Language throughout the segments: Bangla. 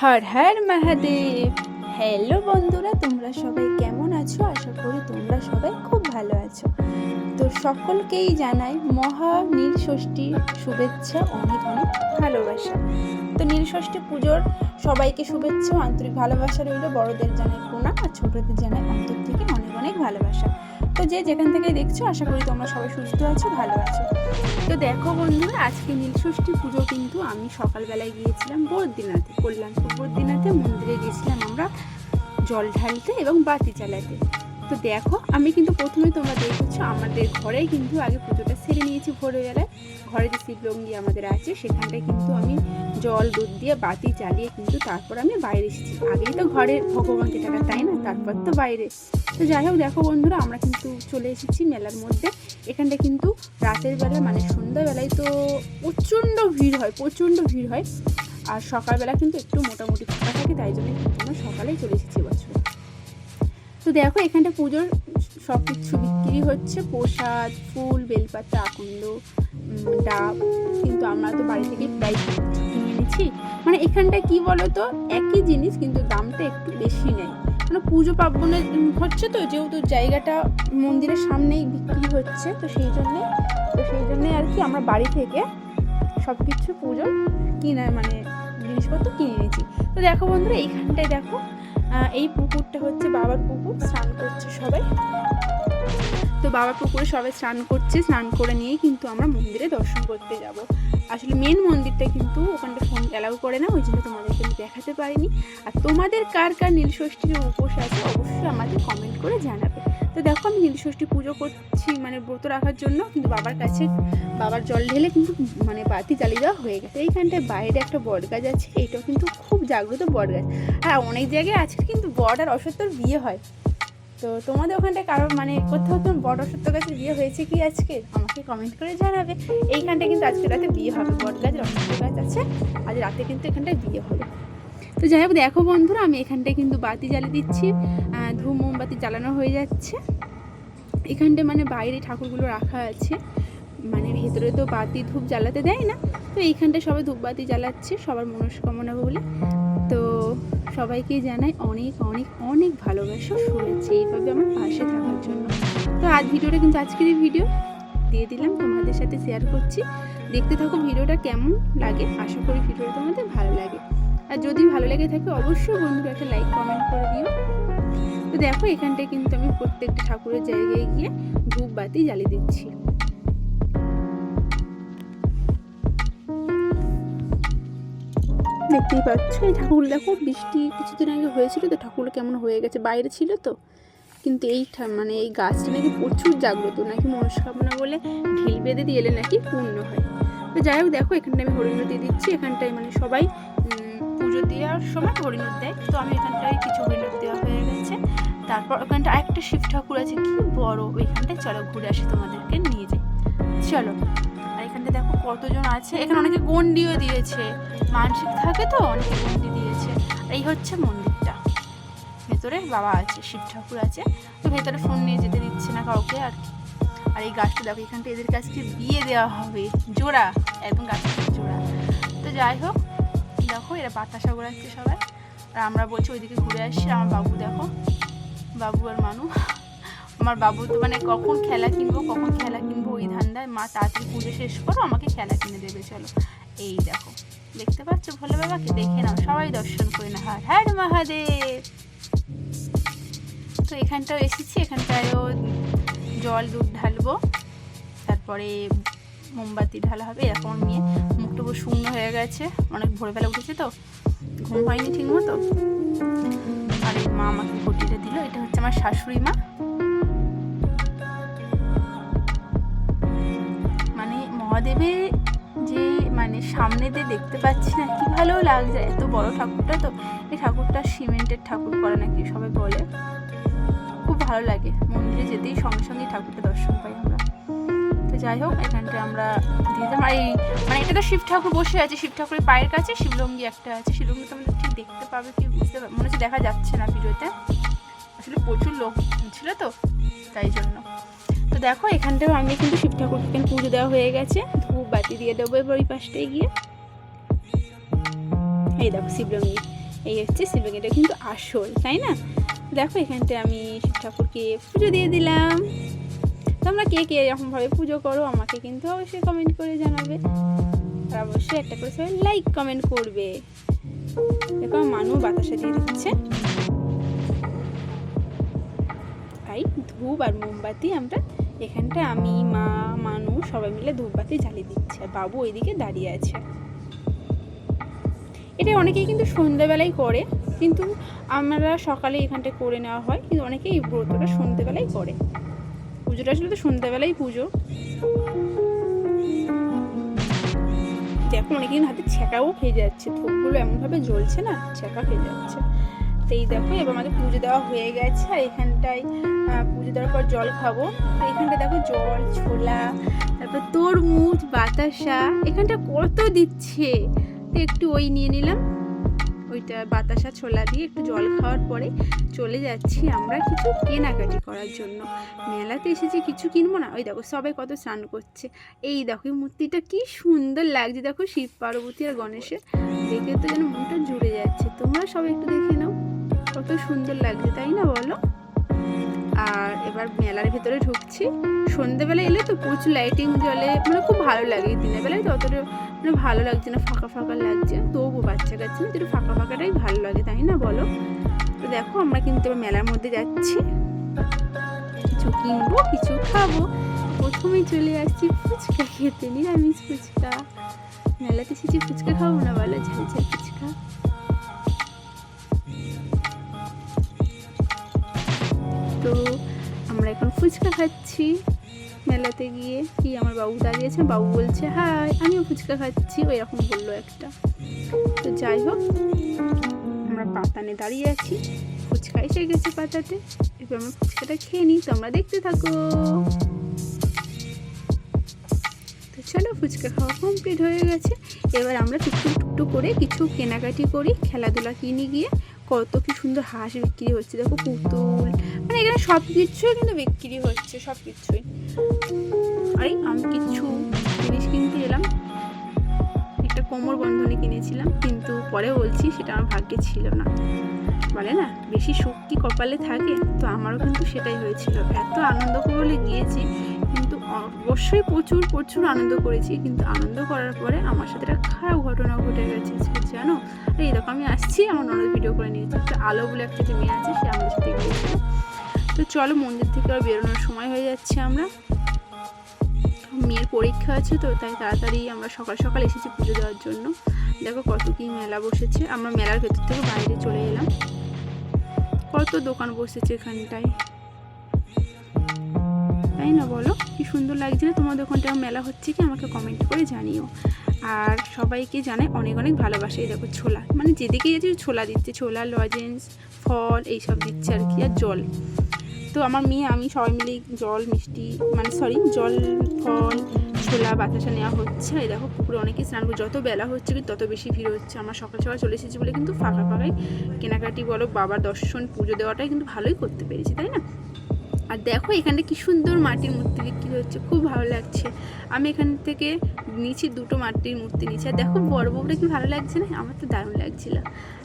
হর হর মহাদেব। হ্যালো বন্ধুরা, তোমরা সবাই কেমন আছো? আশা করি তোমরা সবাই খুব ভালো আছো। তো সকলকেই জানাই মহা নীলষষ্ঠীর শুভেচ্ছা, অনেক অনেক ভালোবাসা। তো নীলষষ্ঠী পুজোর সবাইকে শুভেচ্ছা, আন্তরিক ভালোবাসা রইল। বড়দের জানাই প্রণাম আর ছোটদের জানাই অন্তর থেকে অনেক অনেক ভালোবাসা। তো যে যেখান থেকে দেখছো, আশা করি তোমরা সবাই সুস্থ আছো, ভালো আছো। তো দেখো বন্ধুরা, আজকে নীলষষ্ঠী পুজো কিন্তু আমি সকালবেলায় গিয়েছিলাম বদ্রীনাথে, কল্যাণপুর বদ্রীনাথে মন্দিরে গেছিলাম আমরা জল ঢালতে এবং বাতি জ্বালাতে। তো দেখো, আমি কিন্তু প্রথমে তোমরা দেখেছো আমাদের ঘরেই কিন্তু আগে পুজোটা সেরে নিয়েছি। ভোরবেলায় ঘরে যে শিবলঙ্গি আমাদের আছে সেখানটায় কিন্তু আমি জল দুধ দিয়ে বাতি জ্বালিয়ে কিন্তু তারপর আমি বাইরে এসেছি। আগেই তো ঘরের ভগবানকে টাকা, তাই না? তারপর তো বাইরে। তো যাই হোক, দেখো বন্ধুরা, আমরা কিন্তু চলে এসেছি মেলার মধ্যে। এখানটা কিন্তু রাতের বেলা মানে সন্ধ্যাবেলায় তো প্রচণ্ড ভিড় হয়। আর সকালবেলা কিন্তু একটু মোটামুটি ফাঁকা থাকে, তাই জন্য কিন্তু আমরা সকালেই চলে এসেছি বছর। তো দেখো, এখানটা পুজোর সব কিছু বিক্রি হচ্ছে, প্রসাদ, ফুল, বেলপাতা, আকন্দ, ডাব। কিন্তু আমরা তো বাড়ি থেকে প্রায় কিনে এনেছি। মানে এখানটায় কি বলতো, একই জিনিস কিন্তু দামটা একটু বেশি নেয়। মানে পুজো পার্বণে হচ্ছে তো, যেহেতু জায়গাটা মন্দিরের সামনেই বিক্রি হচ্ছে, তো সেই জন্যে আর কি আমরা বাড়ি থেকে সব কিছু পুজোর জিনিসপত্র কিনে নিয়েছি। তো দেখো বন্ধুরা, এইখানটায় দেখো, এই পুকুরটা হচ্ছে বাবার পুকুর, স্নান করছে সবাই। তো বাবার পুকুরে সবাই স্নান করছে, স্নান করে নিয়েই কিন্তু আমরা মন্দিরে দর্শন করতে যাব। আসলে মেন মন্দিরটা কিন্তু ওখানটা ফোন অ্যালাউ করে না, ওই জন্য তোমাদেরকে আমি দেখাতে পারিনি। আর তোমাদের কার কার নীলষষ্ঠীর উপোস আছে অবশ্যই আমাদের কমেন্ট করে জানাবে। তো দেখো, আমি নীলষষ্ঠী পুজো করছি মানে ব্রত রাখার জন্য, কিন্তু বাবার কাছে বাবার জল ঢেলে কিন্তু মানে বাতি জ্বালিয়ে দেওয়া হয়ে গেছে। এইখানটায় বাইরে একটা বট গাছ আছে, এইটাও কিন্তু খুব জাগ্রত বট গাছ। আর অনেক জায়গায় আজকে কিন্তু বট আর অশ্বত্থর বিয়ে হয়। তো তোমাদের ওখানটায় কারো মানে কোথাও তোমার বট অশ্বত্থ গাছের বিয়ে হয়েছে কি আজকে, আমাকে কমেন্ট করে জানাবে। এইখানটায় কিন্তু আজকে রাতে বিয়ে হবে, বট গাছের অশ্বত্থ গাছ আছে, আজ রাতে কিন্তু এখানটায় বিয়ে হবে। তো যাই হোক, দেখো বন্ধুরা, আমি এখানটায় কিন্তু বাতি জ্বালিয়ে দিচ্ছি, ধূপ মোমবাতি জ্বালানো হয়ে যাচ্ছে। এখানটায় মানে বাইরে ঠাকুরগুলো রাখা আছে, মানে ভেতরে তো বাতি ধূপ জ্বালাতে দেয় না, তো এইখানটায় সবাই ধূপ বাতি জ্বালাচ্ছে সবার মনস্কামনা বলে। তো সবাইকে জানাই অনেক অনেক অনেক ভালোবাসা, শুনেছি এইভাবে আমার পাশে থাকার জন্য। তো আজ ভিডিওটা কিন্তু আজকের এই ভিডিও দিয়ে দিলাম, তোমাদের সাথে শেয়ার করছি। দেখতে থাকো ভিডিওটা কেমন লাগে, আশা করি ভিডিওটা তোমাদের ভালো লাগে। আর যদি ভালো লেগে থাকে অবশ্যই বন্ধুরা একটা লাইক কমেন্ট করে দিও। তো দেখো, এখানটায় কিন্তু আমি প্রত্যেকটা ঠাকুরের জায়গায় গিয়ে ধূপ বাতি জ্বালিয়ে দিচ্ছি। দেখতেই পাচ্ছ এই ঠাকুরগুলো, দেখো বৃষ্টি কিছুদিন আগে হয়েছিল তো ঠাকুরগুলো কেমন হয়ে গেছে, বাইরে ছিল তো। কিন্তু এই মানে এই গাছটা নাকি প্রচুর জাগ্রত, নাকি মনস্কামনা বলে ঢিল বেঁধে দিয়ে এলে নাকি পূর্ণ হয়। তো যাই হোক, দেখো এখানটায় আমি হরিণ দিয়ে দিচ্ছি। এখানটায় মানে সবাই পুজো দেওয়ার সময় হরিণ দেয়, তো আমি এখানটায় কিছু হরিণ দেওয়া হয়ে গেছে। তারপর ওখানটা আরেকটা শিব ঠাকুর আছে, কি বড়, ওইখানটায় চলো ঘুরে আসি, তোমাদেরকে নিয়ে যাই, চলো। আর এখানটা দেখো কতজন আছে, এখানে অনেকে গন্ডিও দিয়েছে, মানসিক থাকে তো অনেকে গন্ডি দিয়েছে। এই হচ্ছে মন্দিরটা, ভেতরে বাবা আছে, শিব ঠাকুর আছে। তো ভেতরে ফোন নিয়ে যেতে দিচ্ছে না কাউকে আর কি। আর এই গাছটা দেখো, এখানটা এদের কাছকে বিয়ে দেওয়া হবে, জোড়া, একদম গাছটা জোড়া। তো যাই হোক, দেখো এরা বাতাসা ঘোরাচ্ছে সবাই, আর আমরা বলছি ওইদিকে ঘুরে আসছি। আমার বাবু দেখো, বাবু আর মানু, আমার বাবু তো মানে কখন খেলা কিনবো ওই ধান্দায়, মা তাড়াতাড়ি পুজো শেষ করো, আমাকে খেলা কিনে দেবে, চলো। এই দেখো, দেখতে পাচ্ছ ভোলে বাবাকে, দেখে নাও, সবাই দর্শন করে না। হর হর মহাদেব। তো এখানটাও এসেছি, এখানটায়ও জল দুধ ঢালবো, তারপরে মোমবাতি ঢালা হবে। এরকম মেয়ে মুখটা পুরো শূন্য হয়ে গেছে, অনেক ভোরবেলা উঠেছে তো, ঘুম হয়নি ঠিক মতো। আর এই মা আমাকে ঘটিটা দিল, এটা হচ্ছে আমার শাশুড়ি মা। মানে মহাদেবের যে মানে সামনে দিয়ে দেখতে পাচ্ছি না, কি ভালো লাগছে, এত বড় ঠাকুরটা। তো এই ঠাকুরটা সিমেন্টের ঠাকুর করে নাকি সবাই বলে, খুব ভালো লাগে। মন্দিরে যেতেই সঙ্গে সঙ্গে ঠাকুরটা দর্শন পাই আমরা। তো যাই হোক, এখানটায় আমরা দিয়ে দিলাম। আর এই মানে এটা তো শিব ঠাকুর বসে আছে, শিব ঠাকুরের পায়ের কাছে শিবলঙ্গি একটা আছে। শিবলঙ্গি তো আমাদের ঠিক দেখতে পাবে কি বুঝতে পারবে, মনে হচ্ছে দেখা যাচ্ছে না ভিডিওতে, আসলে প্রচুর লোক ছিল তো তাই জন্য। তো দেখো, এখানটাও আমি কিন্তু শিব ঠাকুরকে পুজো দেওয়া হয়ে গেছে, ধূপ বাতি দিয়ে দেবো এবার ওই পাশটায় গিয়ে। এই দেখো শিবলঙ্গি, এই হচ্ছে শিবলিঙ্গ, এটা কিন্তু আসল, তাই না? দেখো এখানটায় আমি শিব ঠাকুরকে পুজো দিয়ে দিলাম। তোমরা কে কে এরকমভাবে পুজো করো আমাকে কিন্তু অবশ্যই কমেন্ট করে জানাবে, আর অবশ্যই একটা করে সবাই লাইক কমেন্ট করবে। দেখো মানু বাতাসা দিয়ে দিচ্ছে। তাই ধূপ আর মোমবাতি আমরা এখানটা আমি, মা, মানু সবাই মিলে ধূপবাতি জ্বালিয়ে দিচ্ছে, আর বাবু ওইদিকে দাঁড়িয়ে আছে। এটা অনেকেই কিন্তু সন্ধ্যেবেলায় করে, কিন্তু আমরা সকালে এখানটায় করে নেওয়া হয়, কিন্তু অনেকেই এই ব্রতটা সন্ধ্যেবেলায় করে। পুজোটা আসলে তো সন্ধ্যাবেলায় পুজো। দেখো অনেকে হাতে ছ্যাঁকাও খেয়ে যাচ্ছে, ধূপগুলো এমনভাবে জ্বলছে না, ছ্যাঁকা খেয়ে যাচ্ছে। তো এই দেখো এবার আমাদের পুজো দেওয়া হয়ে গেছে, আর এখানটায় পুজো দেওয়ার পর জল খাবো। তো এখানটা দেখো জল, ছোলা, তারপর তরমুজ, বাতাসা, এখানটা কত দিচ্ছে। তো একটু ওই নিয়ে নিলাম, ওইটা বাতাসা ছোলা দিয়ে একটু জল খাওয়ার পরে চলে যাচ্ছি আমরা কিছু কেনাকাটি করার জন্য। মেলাতে এসেছি, কিছু কিনবো না? ওই দেখো সবাই কত স্নান করছে। এই দেখো এই মূর্তিটা কি সুন্দর লাগছে, দেখো শিব পার্বতী আর গণেশের, দেখে তো যেন মনটা জুড়ে যাচ্ছে। তোমরা সবাই একটু দেখে নাও, কত সুন্দর লাগছে, তাই না বলো? আর এবার মেলার ভেতরে ঢুকছি। সন্ধ্যেবেলা এলে তো প্রচুর লাইটিং জ্বলে, মানে খুব ভালো লাগে। দিনের বেলায় তো অতটা মানে ভালো লাগছে না, ফাঁকা ফাঁকা লাগছে। তবু বাচ্চা কাচ্চা না, একটু ফাঁকা ফাঁকাটাই ভালো লাগে, তাই না বলো? তো দেখো আমরা কিন্তু এবার মেলার মধ্যে যাচ্ছি, কিছু কিনবো, কিছু খাবো। প্রথমেই চলে আসছি ফুচকা খেতে, নিরামিষ ফুচকা। মেলাতে এসেছি, ফুচকা খাবো না বলো? ঝাল ঝাল ফুচকা। তো আমরা এখন ফুচকা খাচ্ছি মেলাতে গিয়ে। কি আমার বাবু দাঁড়িয়েছে, বাবু বলছে হাই, আমিও ফুচকা খাচ্ছি, ওই রকম বললো একটা। তো যাই হোক আমরা পাতানে দাঁড়িয়ে আছি, ফুচকা এসে গেছে পাতাতে। এবার আমরা ফুচকাটা খেয়ে নিই, তোমরা দেখতে থাকো। তো চলো ফুচকা খাওয়া কমপ্লিট হয়ে গেছে। এবার আমরা টুকটুক টুকটুক করে কিছু কেনাকাটি করি, খেলাধুলা কিনে গিয়ে। কত কি সুন্দর হাঁস বিক্রি হচ্ছে, দেখো পুতুল, মানে এখানে সব কিছুই কিন্তু বিক্রি হচ্ছে, সব কিছুই। আরে আমি কিছু জিনিস কিনতে এলাম, একটা কোমর বন্ধনী কিনেছিলাম, কিন্তু পরে বলছি সেটা আমার ভাগ্যে ছিল না। বলে না বেশি সুখ কি কপালে থাকে, তো আমারও কিন্তু সেটাই হয়েছিল। এত আনন্দ করে গিয়েছি, কিন্তু অবশ্যই প্রচুর প্রচুর আনন্দ করেছি, কিন্তু আনন্দ করার পরে আমার সাথে একটা খারাপ ঘটনা ঘটে গেছে, জানো? আর এই দেখো আমি আসছি, আমার ননদ ভিডিও করে নিয়েছি, একটা আলো বলে একটা যে মেয়ে আছে, সে আমাদের সাথে গিয়েছিল। তো চলো মন্দির থেকে আর বেরোনোর সময় হয়ে যাচ্ছে, আমরা মেয়ের পরীক্ষা আছে, তো তাই তাড়াতাড়ি আমরা সকাল সকাল এসেছি পুজো দেওয়ার জন্য। দেখো কত কি মেলা বসেছে, আমরা মেলার ভেতর থেকে বাইরে চলে এলাম। কত দোকান বসেছে এখানটায়, তাই না বলো? কি সুন্দর লাগছে না তোমার দোকানটা? মেলা হচ্ছে কি আমাকে কমেন্ট করে জানিও। আর সবাইকে জানাই অনেক অনেক ভালোবাসা। এই দেখো ছোলা, মানে যেদিকে যাচ্ছে ছোলা দিচ্ছে, ছোলা, লজেন্স, ফল এইসব দিচ্ছে আর কি, আর জল। তো আমার মেয়ে আমি সবাই মিলে জল, মিষ্টি, মানে জল, ফল, ছোলা, বাতাসা নেওয়া হচ্ছে। এই দেখো পুকুরে অনেকেই স্নান করে, যত বেলা হচ্ছে কিন্তু তত বেশি ভিড় হচ্ছে। আমরা সকাল সকাল চলে এসেছি বলে কিন্তু ফাঁকা ফাঁকাই কেনাকাটি বলো, বাবার দর্শন, পুজো দেওয়াটাই কিন্তু ভালোই করতে পেরেছি, তাই না? আর দেখো এখানে কি সুন্দর মাটির মূর্তি বিক্রি হচ্ছে, খুব ভালো লাগছে। আমি এখান থেকে নিচে দুটো মাটির মূর্তি নিচ্ছি, আর দেখো বড় বউটা কি ভালো লাগছে না? আমার তো দারুণ লাগছিল।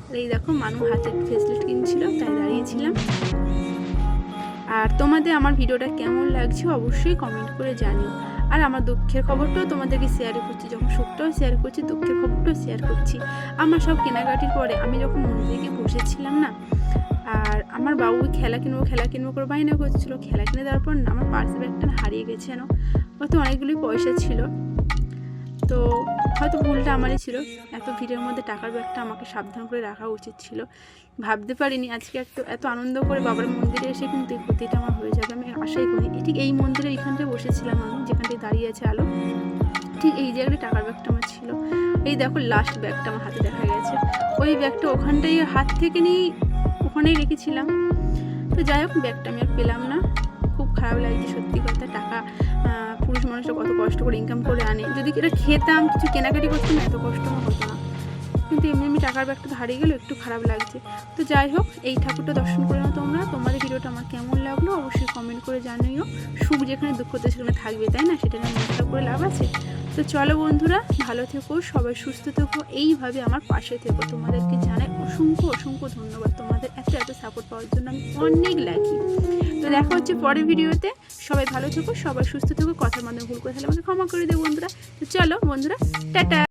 আর এই দেখো মানু হাতের ফেসলেট কিনছিল, তাই দাঁড়িয়েছিলাম। আর তোমাদের আমার ভিডিওটা কেমন লাগছে অবশ্যই কমেন্ট করে জানিও। আর আমার দুঃখের খবরটাও তোমাদেরকে শেয়ার করছি, যখন সুখটাও শেয়ার করছি, দুঃখের খবরটাও শেয়ার করছি। আমার সব কেনাকাটির পরে আমি যখন মন্দিরে গিয়ে বসেছিলাম না, আর আমার বাবু খেলা কিনবো করে বায়না করছিল। খেলা কিনে দেওয়ার পর না আমার পার্সে ব্যাগটা হারিয়ে গেছে, জানো? হয়তো অনেকগুলোই পয়সা ছিল, তো হয়তো ভুলটা আমারই ছিল। এত ভিড়ের মধ্যে টাকার ব্যাগটা আমাকে সাবধান করে রাখা উচিত ছিল। ভাবতে পারিনি আজকে এত আনন্দ করে বাবার মন্দিরে এসে কিন্তু এই ক্ষতিটা আমার হয়ে যাবে, আমি আশাই করিনি। ঠিক এই মন্দিরে এইখানটায় বসেছিলাম আমি, যেখানটায় দাঁড়িয়ে আছে আলো, ঠিক এই জায়গায় টাকার ব্যাগটা আমার ছিল। এই দেখো লাস্ট ব্যাগটা আমার হাতে দেখা গেছে, ওই ব্যাগটা ওখানটাই হাত থেকে নিয়ে ওখানেই রেখেছিলাম। তো যাই হোক ব্যাগটা আমি আর পেলাম না, খুব খারাপ লাগছে সত্যি কথা। টাকা পুরুষ মানুষরা কত কষ্ট করে ইনকাম করে আনে, যদি এটা খেতাম, কিছু কেনাকাটি করতাম, এত কষ্ট আমার হতো না। কিন্তু এমনি টাকার ব্যাগটা হারিয়ে গেলো, একটু খারাপ লাগছে। তো যাই হোক এই ঠাকুরটা দর্শন করে নাও তোমরা। তোমাদের ভিডিওটা আমার কেমন লাগলো অবশ্যই কমেন্ট করে জানিও। সুখ যেখানে দুঃখ তো সেখানে থাকবে, তাই না? সেটা নিয়ে মনটা করে লাভ আছে? তো চলো বন্ধুরা, ভালো থেকো, সবাই সুস্থ থেকো, এইভাবে আমার পাশে থেকো। তোমাদেরকে জানাই অসংখ্য অসংখ্য অসংখ্য ধন্যবাদ তোমাদের এত এত সাপোর্ট পাওয়ার জন্য, আমি অনেক লাকি। তো দেখা হচ্ছে পরের ভিডিওতে। সবাই ভালো থেকো, সবাই সুস্থ থেকো, কথার মাধ্যমে ভুল করে তাহলে আমাকে ক্ষমা করে দেবো বন্ধুরা। তো চলো বন্ধুরা, টাটা।